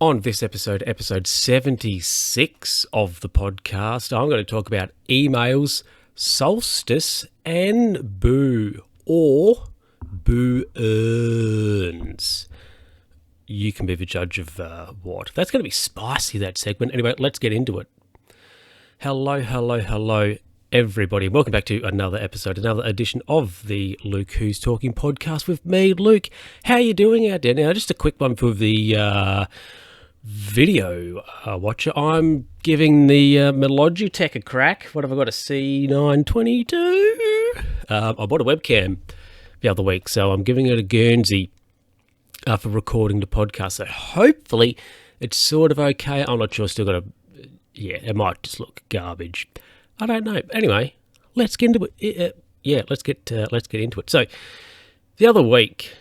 On this episode, episode 76 of the podcast, I'm going to talk about emails, solstice, and boo, or boo urns. You can be the judge of what. That's going to be spicy, that segment. Anyway, let's get into it. Hello, everybody. Welcome back to another episode, another edition of the Luke Who's Talking podcast with me, Luke. How you doing out there? Now, just a quick one for the video watcher. I'm giving the MacLeod a crack. What have I got? A C922? I bought a webcam the other week, so I'm giving it a Guernsey for recording the podcast. So hopefully it's sort of okay. I'm not sure. Still got it might just look garbage. I don't know. Anyway, let's get into it. Let's get into it. So the other week,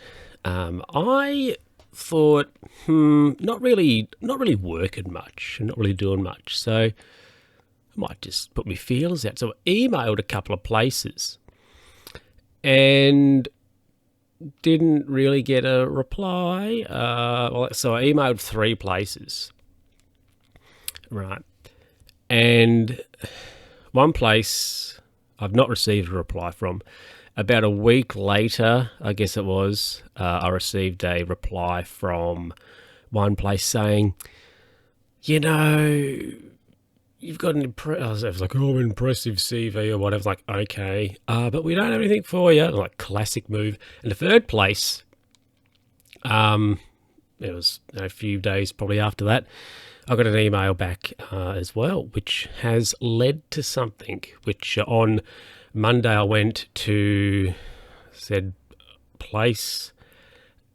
I thought, not really working much, and not really doing much. So I might just put my feelers out. So I emailed a couple of places, and didn't really get a reply. So I emailed 3 places, right? And one place I've not received a reply from. About a week later, I guess it was, I received a reply from one place saying, you've got an impressive CV or whatever. I was like, okay, but we don't have anything for you. Like, classic move. And the third place, it was a few days probably after that, I got an email back as well, which has led to something, which on Monday I went to said place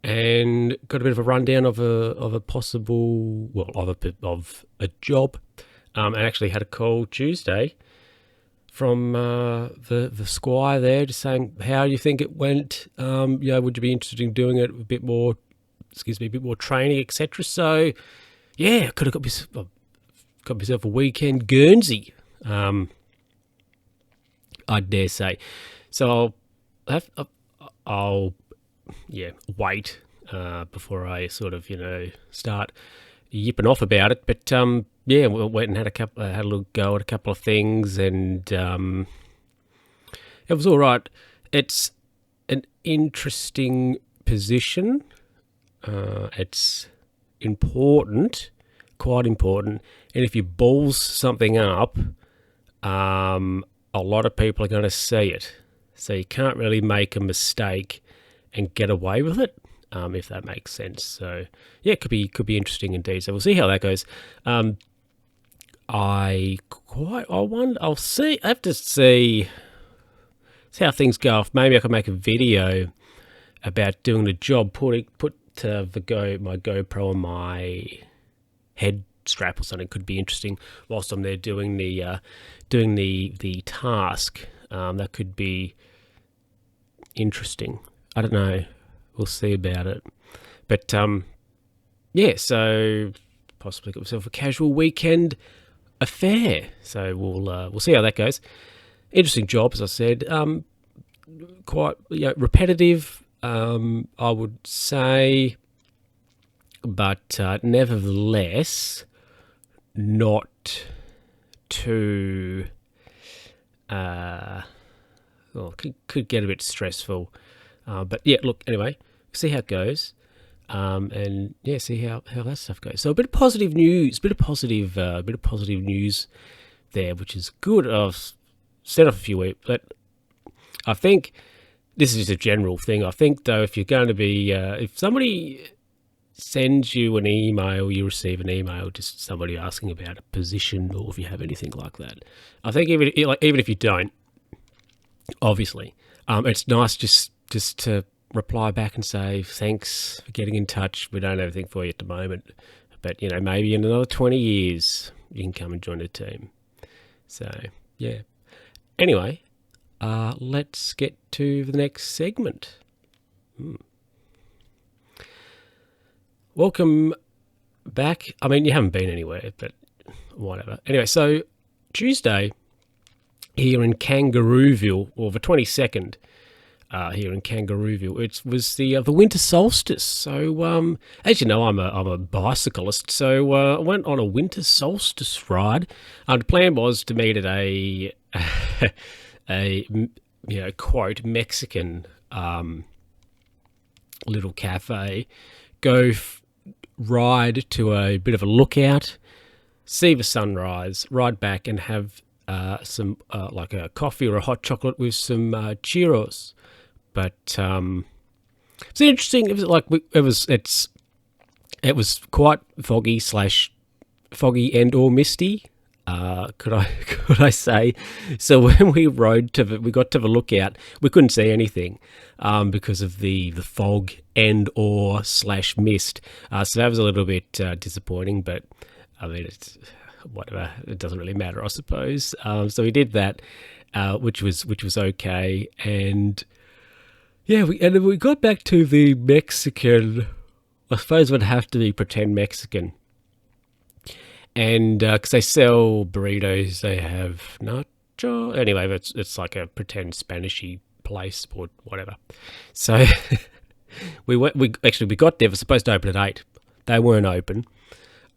and got a bit of a rundown of a possible, of a job, and actually had a call Tuesday from the squire there, just saying, how do you think it went? Would you be interested in doing it a bit more training, etc. So yeah, could have got myself a weekend Guernsey. I dare say. So I'll wait before I sort of start yipping off about it. But we went and had a little go at a couple of things, and it was all right. It's an interesting position. It's important, quite important, and if you balls something up, a lot of people are going to see it, so you can't really make a mistake and get away with it, if that makes sense. So yeah, it could be interesting indeed. So we'll see how that goes. I'll see. I have to see how things go. If maybe I can make a video about doing the job, put my GoPro on my head strap or something. Could be interesting whilst I'm there doing the task. That could be interesting. I don't know. We'll see about it. But so possibly got myself a casual weekend affair. So we'll see how that goes. Interesting job, as I said. Quite repetitive, I would say, but nevertheless not too could get a bit stressful, but yeah, look, anyway, see how it goes, and yeah, see how that stuff goes. So a bit of positive news there, which is good. I've said off a few weeks, but I think this is a general thing. I think though, if you're going to be if somebody sends you an email, you receive an email, just somebody asking about a position, or if you have anything like that, I think even if you don't, obviously, it's nice just to reply back and say, thanks for getting in touch. We don't have anything for you at the moment, but maybe in another 20 years you can come and join the team. So yeah. Anyway, let's get to the next segment. Welcome back. I mean, you haven't been anywhere, but whatever. Anyway, so Tuesday here in Kangarooville, or the 22nd, here in Kangarooville. It was the winter solstice. So as you know, I'm a bicyclist. So I went on a winter solstice ride. The plan was to meet at a quote Mexican little cafe, go ride to a bit of a lookout, see the sunrise, ride back and have some like a coffee or a hot chocolate with some churros. But it's interesting. It was quite foggy and or misty. Could I say? So when we got to the lookout, we couldn't see anything because of the fog and or / mist. So that was a little bit disappointing, but I mean, it's whatever. It doesn't really matter, I suppose. So we did that, which was okay, and yeah, we got back to the Mexican. I suppose it would have to be pretend Mexican. And because they sell burritos, they have nacho. Anyway, it's like a pretend Spanishy place or whatever. So we got there. We're supposed to open at 8. They weren't open.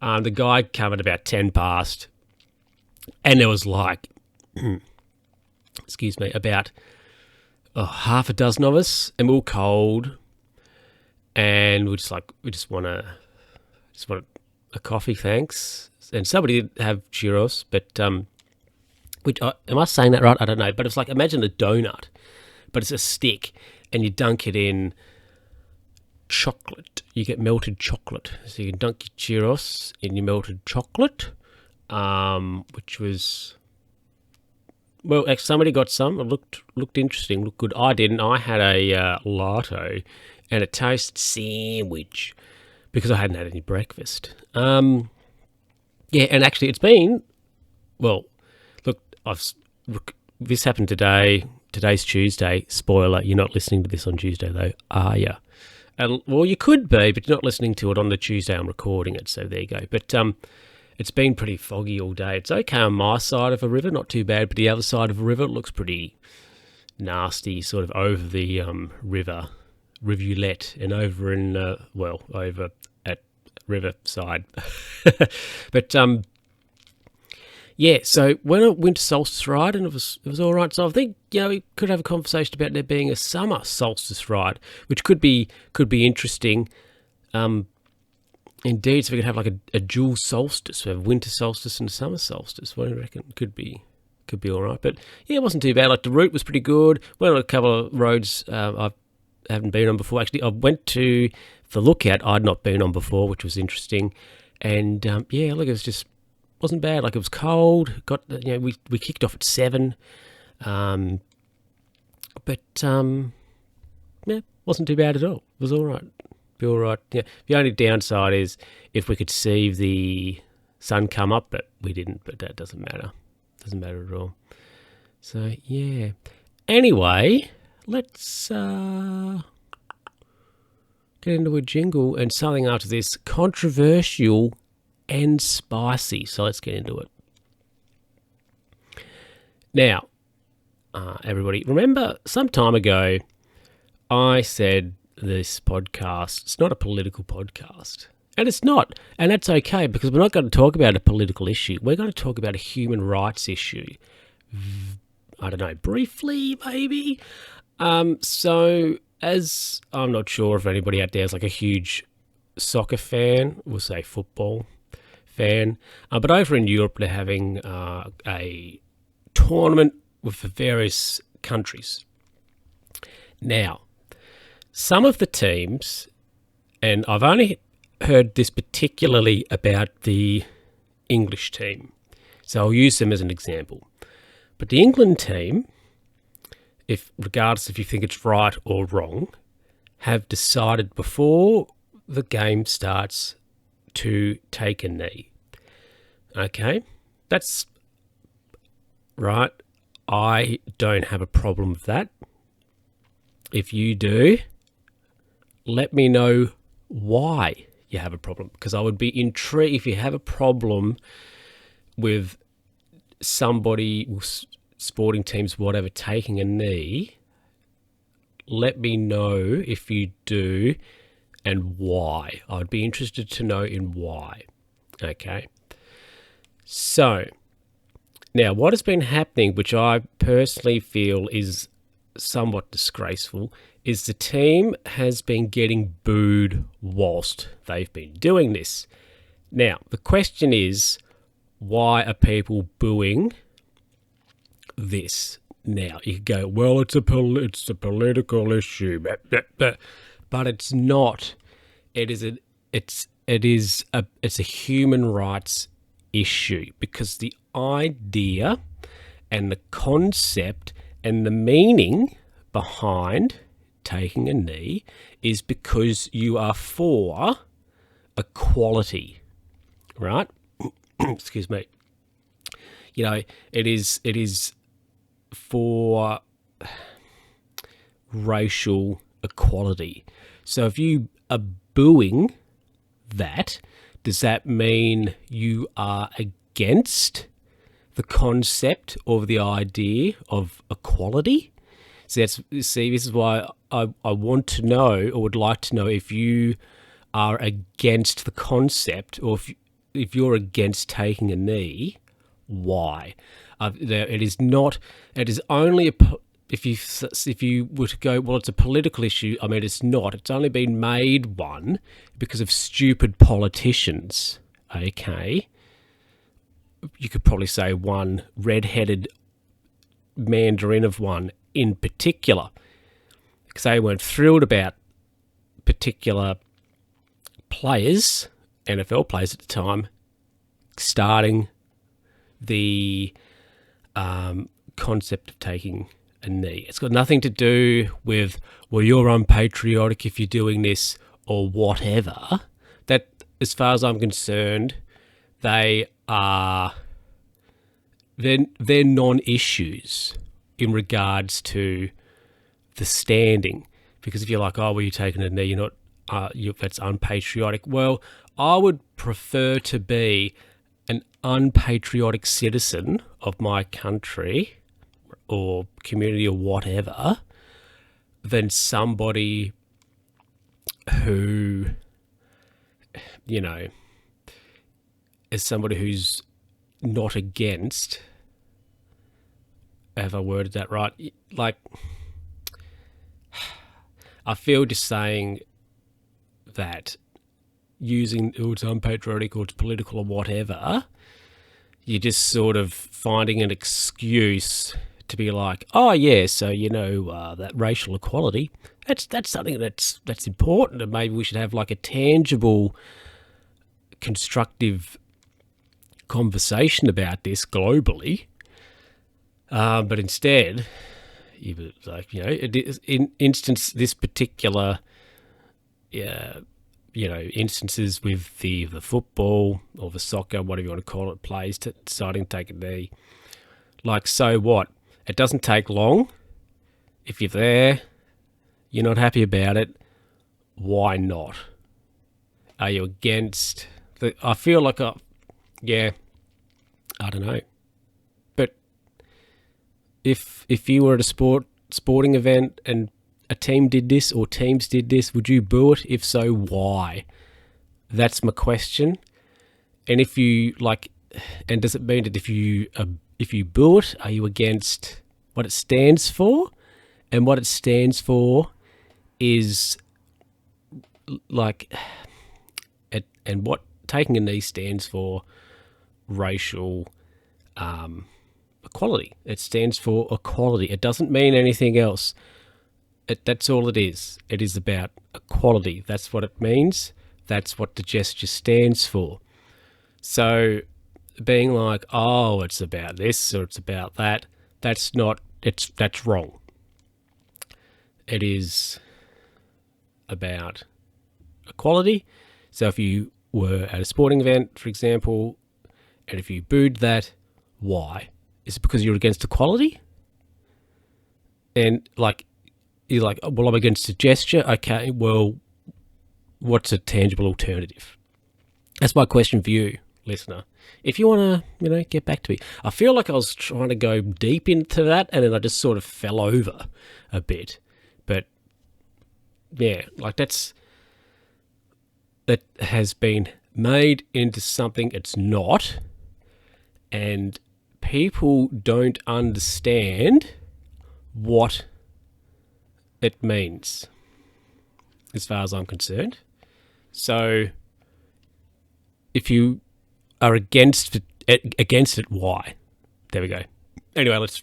The guy came at about 10 past, and there was like, excuse me, about half a dozen of us, and we were cold, and we just want a coffee, thanks. And somebody did have churros, but am I saying that right? I don't know. But it's like, imagine a donut, but it's a stick, and you dunk it in chocolate. You get melted chocolate, so you can dunk your churros in your melted chocolate, which was, well, actually somebody got some. It looked interesting, looked good. I didn't. I had a latte and a toast sandwich because I hadn't had any breakfast. Yeah, and actually it's been, well, look, this happened today. Today's Tuesday. Spoiler, you're not listening to this on Tuesday though, are you? Well, you could be, but you're not listening to it on the Tuesday I'm recording it, so there you go. But it's been pretty foggy all day. It's okay on my side of a river, not too bad, but the other side of a river looks pretty nasty, sort of over the rivulet, and over in, over at Riverside. But yeah, so when I went to solstice ride, and it was all right. So I think, we could have a conversation about there being a summer solstice ride, which could be interesting. Indeed, so we could have like a dual solstice. We have winter solstice and a summer solstice. What do you reckon? Could be all right. But yeah, it wasn't too bad. Like the route was pretty good. Went on a couple of roads I haven't been on before. Actually, I went to the lookout I'd not been on before, which was interesting. And yeah, look, it wasn't bad. Like, it was cold. We kicked off at 7, but yeah, wasn't too bad at all. It was all right. Be all right. Yeah. The only downside is if we could see the sun come up, but we didn't. But that doesn't matter. Doesn't matter at all. So yeah. Anyway, let's get into a jingle and something after this controversial and spicy. So let's get into it. Now, everybody, remember some time ago I said this podcast, it's not a political podcast. And it's not. And that's okay, because we're not going to talk about a political issue. We're going to talk about a human rights issue. I don't know, briefly, maybe. So, as I'm not sure if anybody out there is like a huge soccer fan, we'll say football fan, but over in Europe they're having a tournament with the various countries. Now, some of the teams, and I've only heard this particularly about the English team, so I'll use them as an example. But the England team, regardless if you think it's right or wrong, have decided before the game starts to take a knee. Okay, that's right. I don't have a problem with that. If you do, let me know why you have a problem, because I would be intrigued. If you have a problem with somebody, sporting teams, whatever, taking a knee, let me know if you do and why. I'd be interested to know in why. Okay. So, now what has been happening, which I personally feel is somewhat disgraceful, is the team has been getting booed whilst they've been doing this. Now, the question is, why are people booing this? Now, you could go, well, it's a political issue, but it's not. It's a human rights issue, because the idea and the concept and the meaning behind taking a knee is because you are for equality, right? Excuse me. You know, it is for racial equality. So if you are booing that, does that mean you are against the concept or the idea of equality? So this is why I want to know, or would like to know, if you are against the concept, or if you're against taking a knee, why? It is not. It is only if you were to go, well, it's a political issue. I mean, it's not. It's only been made one because of stupid politicians. Okay, you could probably say one red-headed mandarin of one in particular, because they weren't thrilled about particular players, NFL players at the time, starting the concept of taking a knee. It's got nothing to do with, well, you're unpatriotic if you're doing this or whatever. That, as far as I'm concerned, they're non-issues in regards to the standing. Because if you're like, oh, well, you're taking a knee, you're not, that's unpatriotic. Well, I would prefer to be an unpatriotic citizen of my country or community or whatever than somebody who, you know, is somebody who's not against. Have I worded that right? Like, I feel just saying that using, oh, it's unpatriotic or it's political or whatever, you're just sort of finding an excuse to be like, oh yeah, so that racial equality, that's something that's important, and maybe we should have like a tangible, constructive conversation about this globally. But instead, this particular, instances with the football or the soccer, whatever you want to call it, plays deciding to take a knee. Like, so what? It doesn't take long. If you're there, you're not happy about it, why not? Are you against I feel like, I don't know. But if you were at a sporting event and a team did this or teams did this, would you boo it? If so, why? That's my question. And if you and does it mean that if you boo it, are you against what it stands for? And what it stands for is and what taking a knee stands for, racial equality. It stands for equality. It doesn't mean anything else. That's all it is. It is about equality. That's what it means. That's what the gesture stands for. So being like, oh, it's about this or it's about that, that's wrong. It is about equality. So if you were at a sporting event, for example, and if you booed that, why? Is it because you're against equality? And you're like, well, I'm against a gesture. Okay, well, what's a tangible alternative? That's my question for you, listener. If you want to, get back to me. I feel like I was trying to go deep into that and then I just sort of fell over a bit. But yeah, like that has been made into something it's not, and people don't understand what it means, as far as I'm concerned. So, if you are against it, why? There we go. Anyway, let's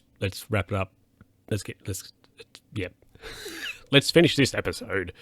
wrap it up. Yeah. Let's finish this episode.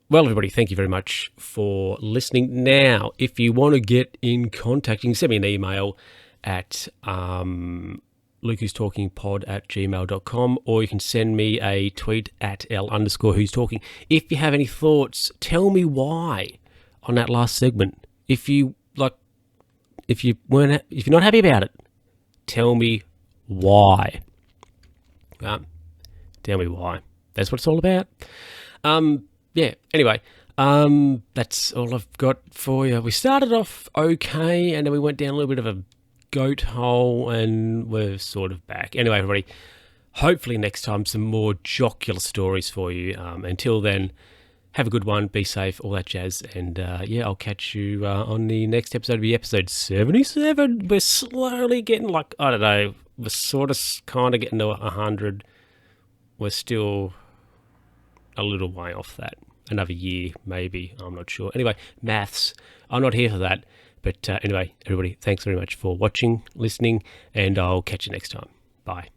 Well, everybody, thank you very much for listening. Now, if you want to get in contact, you can send me an email at lucastalkingpod@gmail.com, or you can send me a tweet at L_who's talking. If you have any thoughts, tell me why on that last segment. If you're not happy about it, tell me why. Tell me why. That's what it's all about. Yeah, anyway, that's all I've got for you. We started off okay, and then we went down a little bit of a goat hole, and we're sort of back. Anyway, everybody, hopefully next time some more jocular stories for you. Until then, have a good one, be safe, all that jazz, and yeah, I'll catch you on the next episode. It'll be episode 77. We're slowly getting, like, I don't know, we're sort of kind of getting to 100. We're still a little way off that. Another year, maybe. I'm not sure. Anyway, maths. I'm not here for that. But anyway, everybody, thanks very much for watching, listening, and I'll catch you next time. Bye.